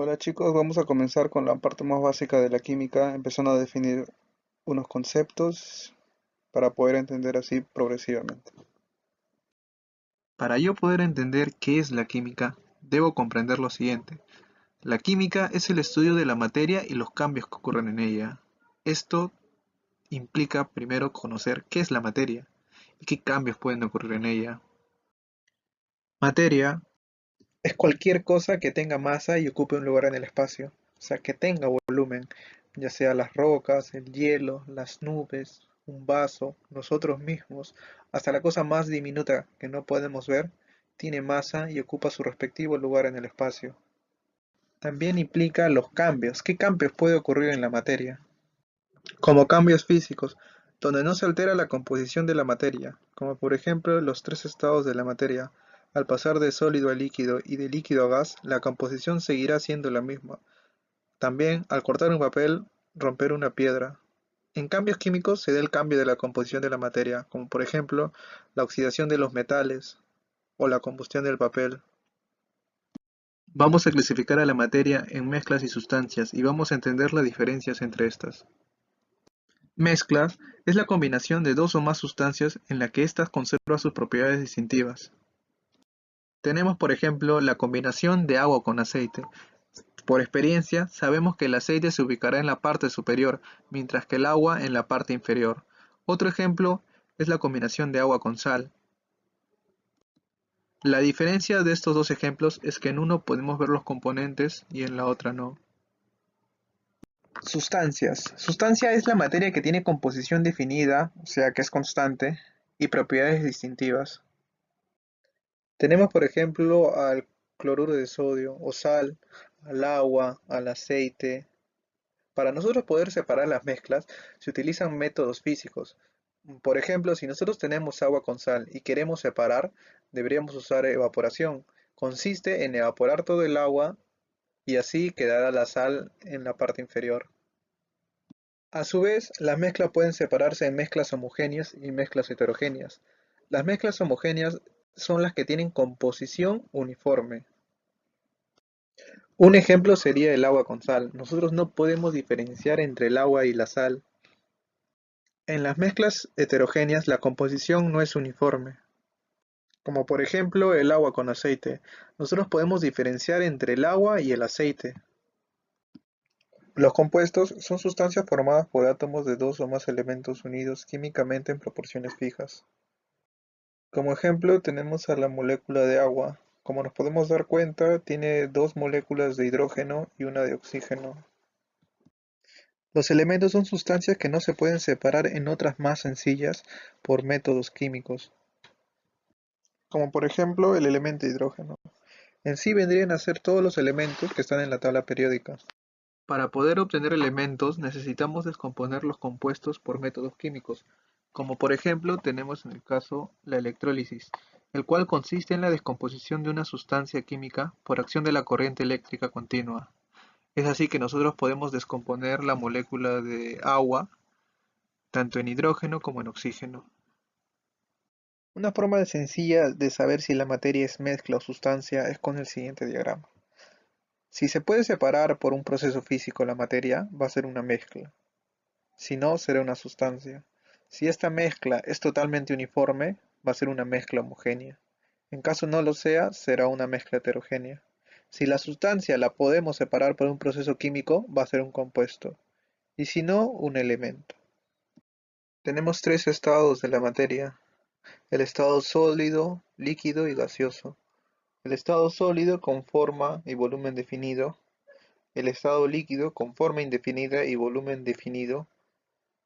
Hola chicos, vamos a comenzar con la parte más básica de la química, empezando a definir unos conceptos para poder entender así progresivamente. Para yo poder entender qué es la química, debo comprender lo siguiente. La química es el estudio de la materia y los cambios que ocurren en ella. Esto implica primero conocer qué es la materia y qué cambios pueden ocurrir en ella. Materia es cualquier cosa que tenga masa y ocupe un lugar en el espacio, o sea, que tenga volumen, ya sea las rocas, el hielo, las nubes, un vaso, nosotros mismos, hasta la cosa más diminuta que no podemos ver, tiene masa y ocupa su respectivo lugar en el espacio. También implica los cambios. ¿Qué cambios puede ocurrir en la materia? Como cambios físicos, donde no se altera la composición de la materia, como por ejemplo los tres estados de la materia. Al pasar de sólido a líquido y de líquido a gas, la composición seguirá siendo la misma. También, al cortar un papel, romper una piedra. En cambios químicos se da el cambio de la composición de la materia, como por ejemplo la oxidación de los metales o la combustión del papel. Vamos a clasificar a la materia en mezclas y sustancias y vamos a entender las diferencias entre estas. Mezclas es la combinación de dos o más sustancias en la que éstas conservan sus propiedades distintivas. Tenemos por ejemplo la combinación de agua con aceite. Por experiencia, sabemos que el aceite se ubicará en la parte superior, mientras que el agua en la parte inferior. Otro ejemplo es la combinación de agua con sal. La diferencia de estos dos ejemplos es que en uno podemos ver los componentes y en la otra no. Sustancias. Sustancia es la materia que tiene composición definida, o sea que es constante, y propiedades distintivas. Tenemos por ejemplo al cloruro de sodio o sal, al agua, al aceite. Para nosotros poder separar las mezclas se utilizan métodos físicos. Por ejemplo, si nosotros tenemos agua con sal y queremos separar, deberíamos usar evaporación. Consiste en evaporar todo el agua y así quedará la sal en la parte inferior. A su vez, las mezclas pueden separarse en mezclas homogéneas y mezclas heterogéneas. Las mezclas homogéneas son las que tienen composición uniforme. Un ejemplo sería el agua con sal. Nosotros no podemos diferenciar entre el agua y la sal. En las mezclas heterogéneas la composición no es uniforme, como por ejemplo el agua con aceite. Nosotros podemos diferenciar entre el agua y el aceite. Los compuestos son sustancias formadas por átomos de dos o más elementos unidos químicamente en proporciones fijas. Como ejemplo tenemos a la molécula de agua. Como nos podemos dar cuenta, tiene dos moléculas de hidrógeno y una de oxígeno. Los elementos son sustancias que no se pueden separar en otras más sencillas por métodos químicos, como por ejemplo el elemento hidrógeno. En sí vendrían a ser todos los elementos que están en la tabla periódica. Para poder obtener elementos necesitamos descomponer los compuestos por métodos químicos, como por ejemplo tenemos en el caso la electrólisis, el cual consiste en la descomposición de una sustancia química por acción de la corriente eléctrica continua. Es así que nosotros podemos descomponer la molécula de agua tanto en hidrógeno como en oxígeno. Una forma sencilla de saber si la materia es mezcla o sustancia es con el siguiente diagrama. Si se puede separar por un proceso físico la materia, va a ser una mezcla. Si no, será una sustancia. Si esta mezcla es totalmente uniforme, va a ser una mezcla homogénea. En caso no lo sea, será una mezcla heterogénea. Si la sustancia la podemos separar por un proceso químico, va a ser un compuesto. Y si no, un elemento. Tenemos tres estados de la materia: el estado sólido, líquido y gaseoso. El estado sólido con forma y volumen definido, el estado líquido con forma indefinida y volumen definido,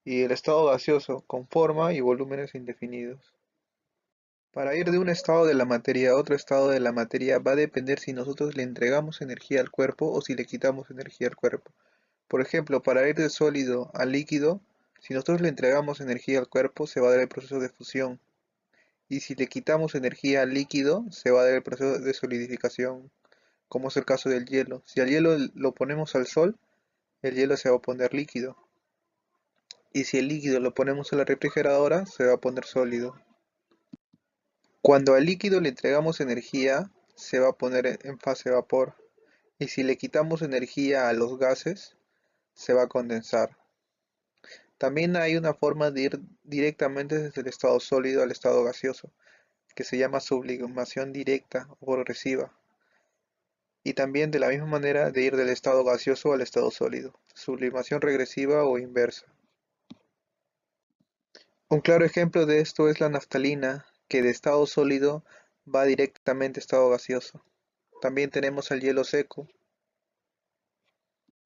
y el estado gaseoso con forma y volúmenes indefinidos. Para ir de un estado de la materia a otro estado de la materia va a depender si nosotros le entregamos energía al cuerpo o si le quitamos energía al cuerpo. Por ejemplo, para ir de sólido a líquido, si nosotros le entregamos energía al cuerpo se va a dar el proceso de fusión, y si le quitamos energía al líquido se va a dar el proceso de solidificación, como es el caso del hielo. Si al hielo lo ponemos al sol, el hielo se va a poner líquido. Y si el líquido lo ponemos a la refrigeradora, se va a poner sólido. Cuando al líquido le entregamos energía, se va a poner en fase vapor. Y si le quitamos energía a los gases, se va a condensar. También hay una forma de ir directamente desde el estado sólido al estado gaseoso, que se llama sublimación directa o progresiva. Y también de la misma manera de ir del estado gaseoso al estado sólido, sublimación regresiva o inversa. Un claro ejemplo de esto es la naftalina, que de estado sólido va directamente a estado gaseoso. También tenemos el hielo seco.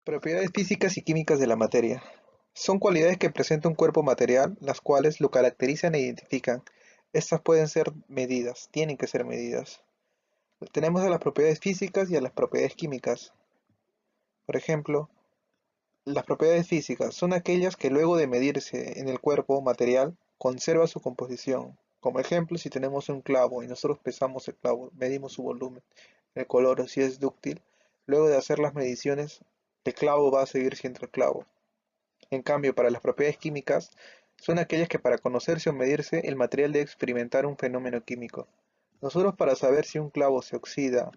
Propiedades físicas y químicas de la materia. Son cualidades que presenta un cuerpo material, las cuales lo caracterizan e identifican. Estas pueden ser medidas, tienen que ser medidas. Tenemos a las propiedades físicas y a las propiedades químicas. Por ejemplo, las propiedades físicas son aquellas que luego de medirse en el cuerpo material conserva su composición. Como ejemplo, si tenemos un clavo y nosotros pesamos el clavo, medimos su volumen, el color o si es dúctil, luego de hacer las mediciones, el clavo va a seguir siendo el clavo. En cambio, para las propiedades químicas, son aquellas que para conocerse o medirse, el material debe experimentar un fenómeno químico. Nosotros para saber si un clavo se oxida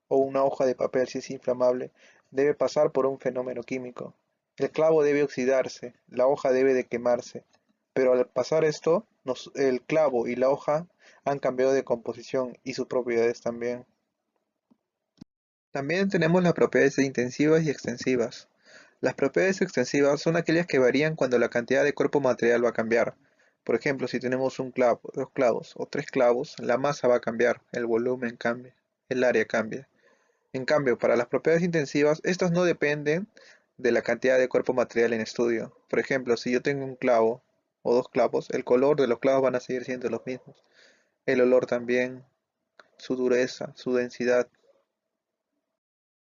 o una hoja de papel si es inflamable, debe pasar por un fenómeno químico. El clavo debe oxidarse, la hoja debe de quemarse, pero al pasar esto, el clavo y la hoja han cambiado de composición y sus propiedades también. También tenemos las propiedades intensivas y extensivas. Las propiedades extensivas son aquellas que varían cuando la cantidad de cuerpo material va a cambiar. Por ejemplo, si tenemos un clavo, dos clavos o tres clavos, la masa va a cambiar, el volumen cambia, el área cambia. En cambio, para las propiedades intensivas, estas no dependen de la cantidad de cuerpo material en estudio. Por ejemplo, si yo tengo un clavo o dos clavos, el color de los clavos van a seguir siendo los mismos. El olor también, su dureza, su densidad.